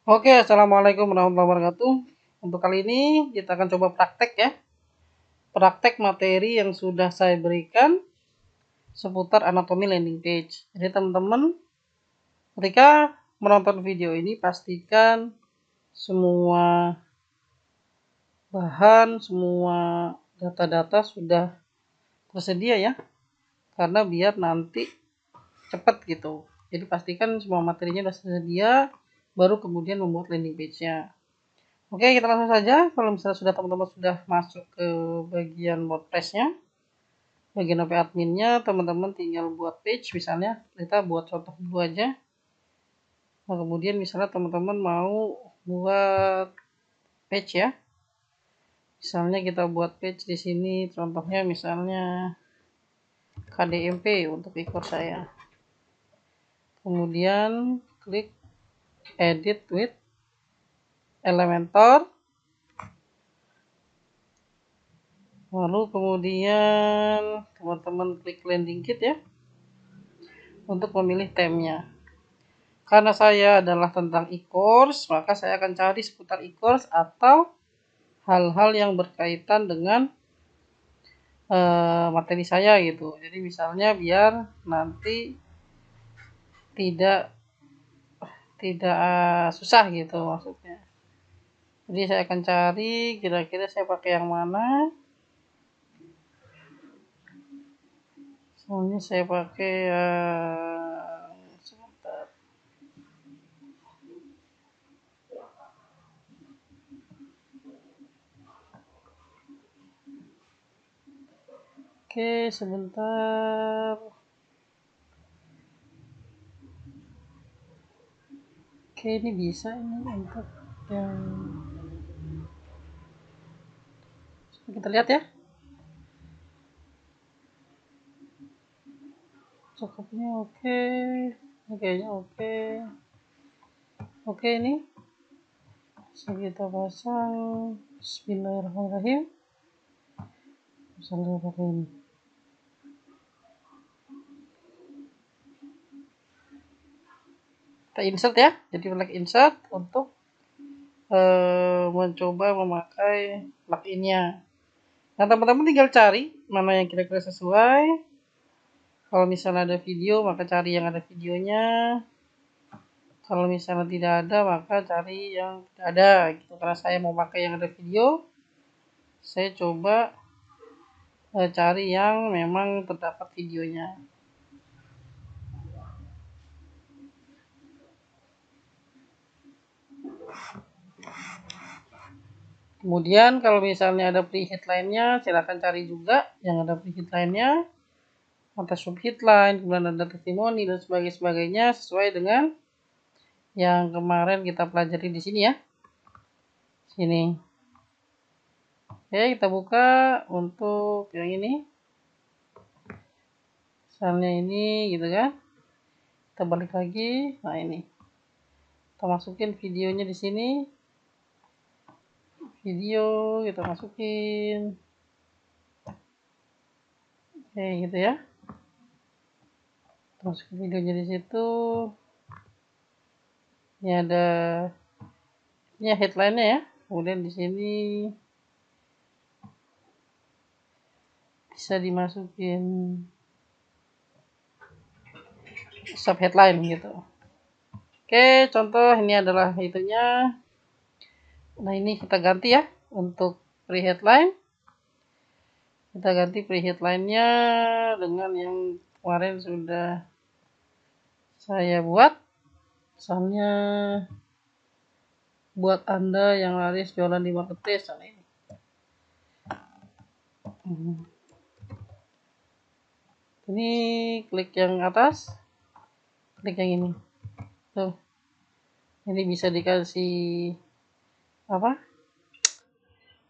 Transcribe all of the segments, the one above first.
Oke, assalamualaikum warahmatullahi wabarakatuh. Untuk kali ini kita akan coba praktek ya. Praktek materi yang sudah saya berikan seputar anatomi landing page. Jadi teman-teman ketika menonton video ini pastikan semua bahan, semua data-data sudah tersedia ya. Karena biar nanti cepat gitu. Jadi pastikan semua materinya sudah tersedia baru kemudian membuat landing page-nya. Oke, kita langsung saja. Kalau misalnya sudah teman-teman sudah masuk ke bagian WordPress-nya, bagian AP adminnya, teman-teman tinggal buat page. Misalnya kita buat contoh dulu aja. Nah, kemudian misalnya teman-teman mau buat page ya. Misalnya kita buat page di sini, contohnya misalnya KDMP untuk e-course saya. Kemudian klik Edit with Elementor. Lalu kemudian teman-teman klik landing kit ya untuk memilih temanya. Karena saya adalah tentang e-course, maka saya akan cari seputar e-course atau hal-hal yang berkaitan dengan materi saya gitu. Jadi misalnya biar nanti tidak tidak susah gitu maksudnya. Jadi saya akan cari kira-kira saya pakai yang mana. Soalnya saya pakai sebentar. Oke, sebentar. Oke, ini bisa ini untuk yang kita lihat ya. Cukupnya oke. Kayaknya oke. Oke, ini bisa kita pasang. Bismillahirrahmanirrahim. Misalnya pakai ini. Kita insert ya. Jadi klik insert untuk mencoba memakai pluginnya. Nah, teman-teman tinggal cari mana yang kira-kira sesuai. Kalau misalnya ada video, maka cari yang ada videonya. Kalau misalnya tidak ada, maka cari yang tidak ada. Gitu. Karena saya mau pakai yang ada video, saya coba cari yang memang terdapat videonya. Kemudian kalau misalnya ada prehead lainnya, silahkan cari juga yang ada prehead lainnya. Atau subheadline, kemudian ada testimoni dan sebagainya sesuai dengan yang kemarin kita pelajari di sini ya. Sini. Oke, kita buka untuk yang ini. Misalnya ini gitu kan. Kita balik lagi. Nah, ini. Kita masukin videonya di sini. Video kita masukin. Oke, gitu ya. Kita masukin videonya di situ. Ini ada ini headline-nya ya. Kemudian di sini bisa dimasukin sub headline gitu. Oke, contoh ini adalah itunya. Nah, ini kita ganti ya untuk pre headline. Kita ganti pre headline-nya dengan yang kemarin sudah saya buat. Misalnya buat Anda yang laris jualan di marketplace. Nah, ini. Ini klik yang atas. Klik yang ini. Tuh. Ini bisa dikasih apa?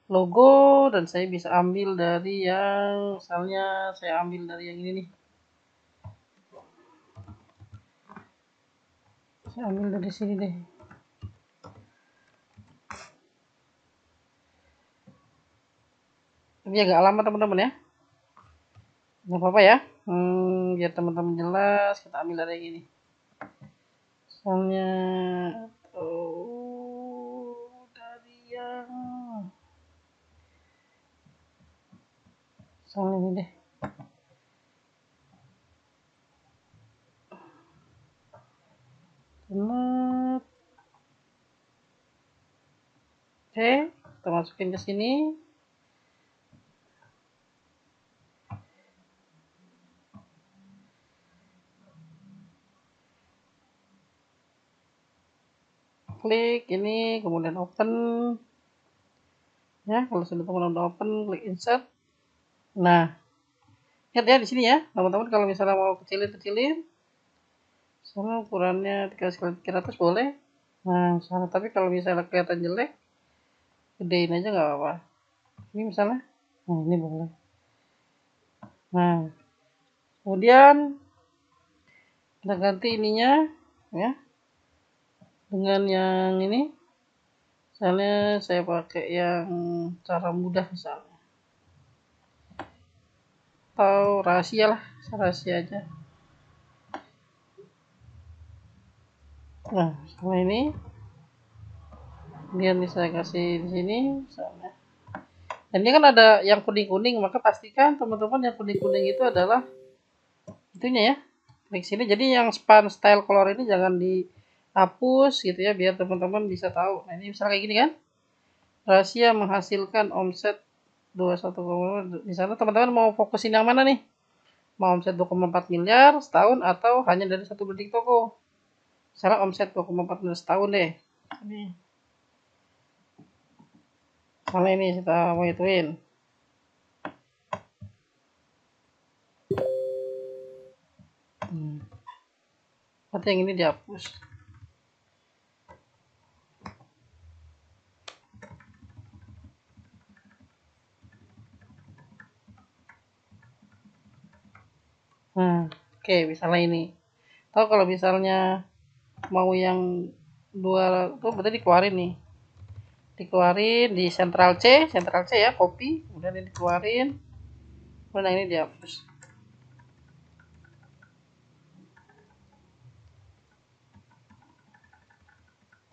Logo dan saya bisa ambil dari yang misalnya saya ambil dari yang ini nih. Saya ambil dari sini deh. Ini agak lama teman-teman ya. Nggak apa-apa ya. Biar teman-teman jelas kita ambil dari yang ini. Misalnya Oke, kita masukin ke sini. Klik ini, kemudian open. Ya, kalau sudah teman-teman udah open, klik insert. Nah, lihat ya di sini ya, teman-teman kalau misalnya mau kecilin, misalnya ukurannya 3x300 boleh. Nah, misalnya, tapi kalau misalnya kelihatan jelek, gedein aja nggak apa-apa. Ini misalnya, nah ini boleh. Nah, kemudian kita ganti ininya, ya, dengan yang ini. Misalnya saya pakai yang cara mudah misalnya, atau rahasia lah, rahasia aja. Nah, setelah ini kemudian saya kasih di sini misalnya. Dan ini kan ada yang kuning-kuning, maka pastikan teman-teman yang kuning-kuning itu adalah itunya ya. Klik sini. Jadi yang span style color ini jangan dihapus gitu ya, biar teman-teman bisa tahu. Nah, ini misalnya kayak gini kan. Rahasia menghasilkan omset 21, di sana teman-teman mau fokusin yang mana nih? Mau omset 2,4 miliar setahun atau hanya dari satu butik toko? Misalnya omset 2,4 miliar setahun deh. Ini. Misalnya ini kita mau ituin. Berarti yang ini dihapus. Nah, oke, misalnya ini. Atau kalau misalnya mau yang dua tuh berarti dikeluarin nih. Dikeluarin di Ctrl C ya, copy, kemudian ini dikeluarin. Kemudian ini dihapus.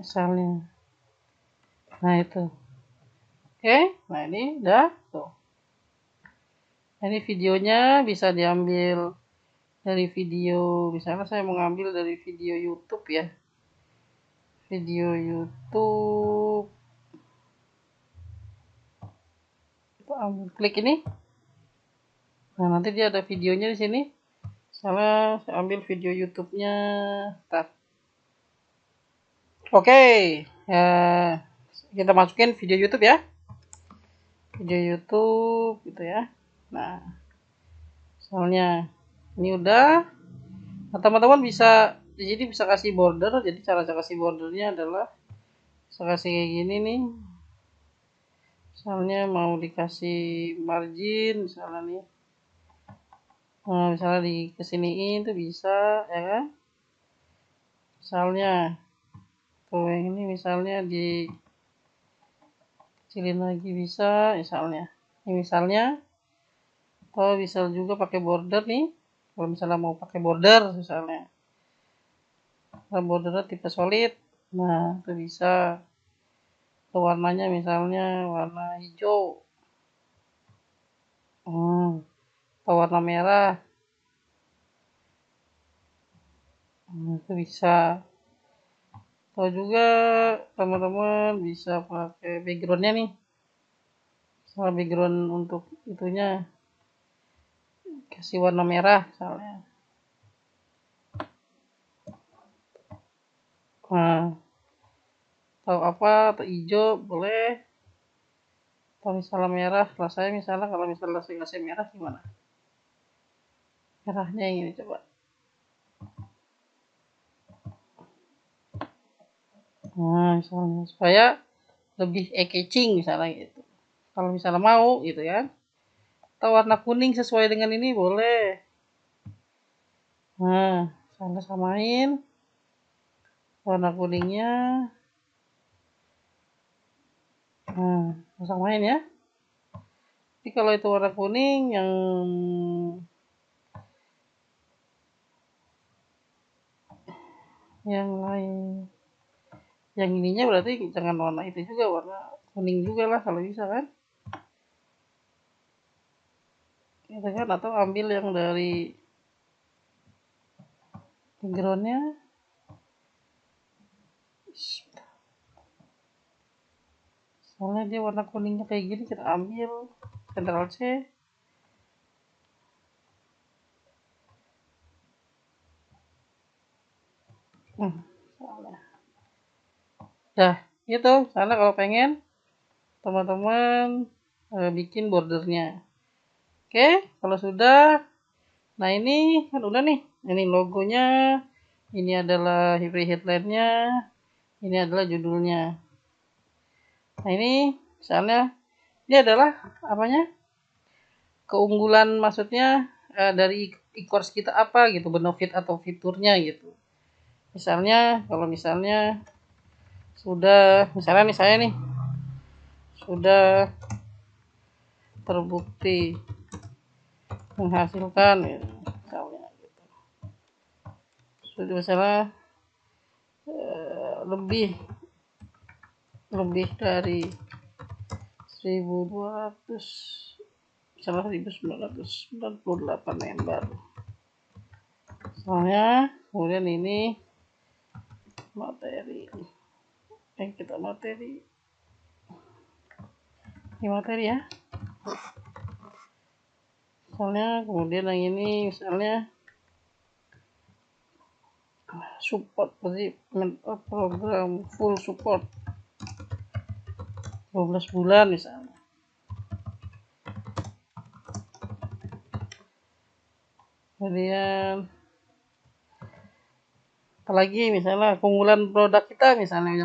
Misalnya. Nah, itu. Oke, nah ini udah tuh. Nah, ini videonya bisa diambil dari video, misalnya saya mengambil dari video YouTube ya. Video YouTube. Kita klik ini. Nah, nanti dia ada videonya di sini. Misalnya saya ambil video YouTube-nya. Ntar. Oke, kita masukin video YouTube ya. Video YouTube gitu ya. Nah, misalnya ini udah. Nah, teman-teman bisa di sini bisa kasih border. Jadi cara kasih bordernya adalah bisa kasih kayak gini nih. Misalnya mau dikasih margin misalnya nih. Nah, misalnya di kesiniin tuh bisa ya kan. Misalnya tuh yang ini misalnya di kecilin lagi bisa misalnya. Ini misalnya atau bisa juga pakai border nih. Kalau misalnya mau pakai border misalnya. Kalau bordernya tipe solid. Nah, itu bisa. Atau warnanya misalnya warna hijau. Atau warna merah. Nah, itu bisa. Atau juga teman-teman bisa pakai backgroundnya nih. Misalnya background untuk itunya kasih warna merah misalnya. Nah, atau apa atau hijau boleh. Atau misalnya merah, kalau saya misalnya kalau misalnya saya kasih merah gimana? Merahnya yang ini coba. Nah, misalnya supaya lebih eye-catching misalnya gitu. Kalau misalnya mau gitu ya. Atau warna kuning sesuai dengan ini boleh. Nah, misalnya samain warna kuningnya. Nah, samain ya. Tapi kalau itu warna kuning yang lain, yang ininya berarti jangan warna itu juga, warna kuning juga lah kalau bisa kan. Gitu kan, atau ambil yang dari backgroundnya. soalnya dia warna kuningnya kayak gini. Kita ambil Ctrl C. Salah. Dah gitu. Karena kalau pengen teman-teman bikin bordernya. Oke, kalau sudah, nah ini kan udah nih. Ini logonya, ini adalah free headline-nya, ini adalah judulnya. Nah ini misalnya ini adalah apanya, keunggulan, maksudnya dari e-course kita apa gitu, benefit atau fiturnya gitu. Misalnya kalau misalnya sudah, misalnya nih saya nih sudah terbukti menghasilkan gitu, misalnya gitu. Sudah misalnya lebih dari 1200, misalnya 1998 lembar. Soalnya kemudian ini materi, kita materi, ini materi ya. Soalnya kemudian yang ini misalnya support program full support 12 bulan misalnya. Kemudian apalagi misalnya keunggulan produk kita misalnya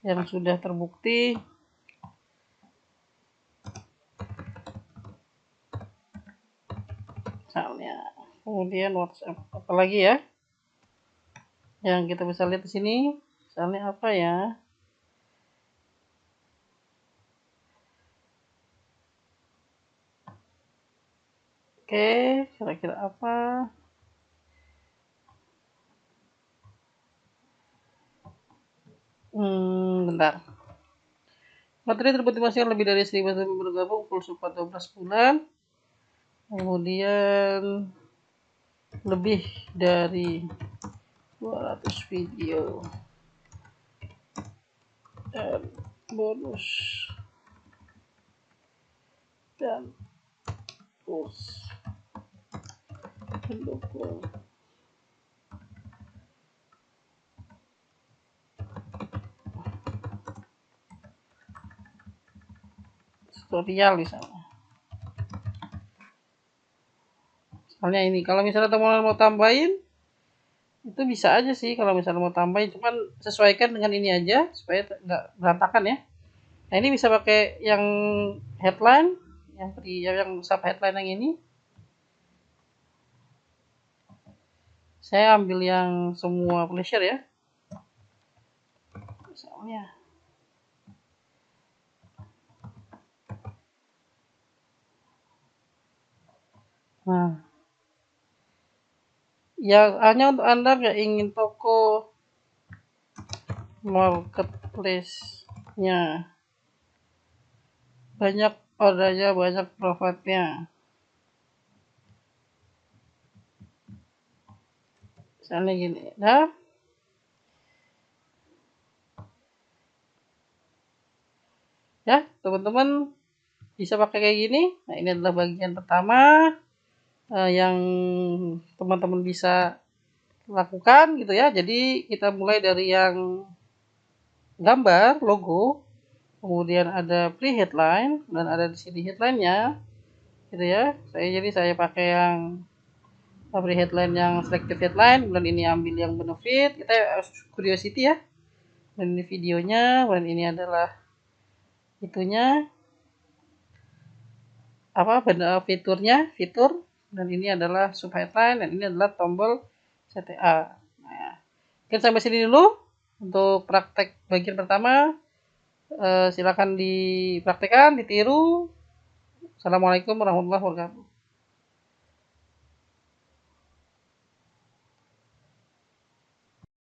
yang sudah terbukti. Misalnya kemudian WhatsApp, apalagi ya yang kita bisa lihat di sini, misalnya apa ya, oke, kira-kira apa, bentar. Materi terbukti masih lebih dari 1000 bergabung, full support 12 bulan, kemudian lebih dari 200 video dan bonus dan tools pendukung. Tutorial misalnya. Soalnya ini kalau misalnya teman-teman mau tambahin itu bisa aja sih, kalau misalnya mau tambahin, cuman sesuaikan dengan ini aja supaya nggak berantakan ya. Nah ini bisa pakai yang headline, yang sub headline yang ini. Saya ambil yang semua publisher ya. Misalnya. Nah. Ya hanya untuk Anda yang ingin toko marketplace-nya banyak ordernya, banyak profitnya. Misalnya gini, nah ya teman-teman bisa pakai kayak gini. Nah ini adalah bagian pertama yang teman-teman bisa lakukan gitu ya. Jadi kita mulai dari yang gambar logo, kemudian ada pre headline dan ada di sini headline-nya gitu ya. Saya pakai yang pre headline, yang selective headline, dan ini ambil yang benefit, kita curiosity ya. Dan ini videonya, dan ini adalah itunya apa, fitur, dan ini adalah sub headline, dan ini adalah tombol CTA. Nah, mungkin sampai sini dulu untuk praktek bagian pertama. Silakan dipraktekkan, ditiru. Assalamualaikum warahmatullahi wabarakatuh.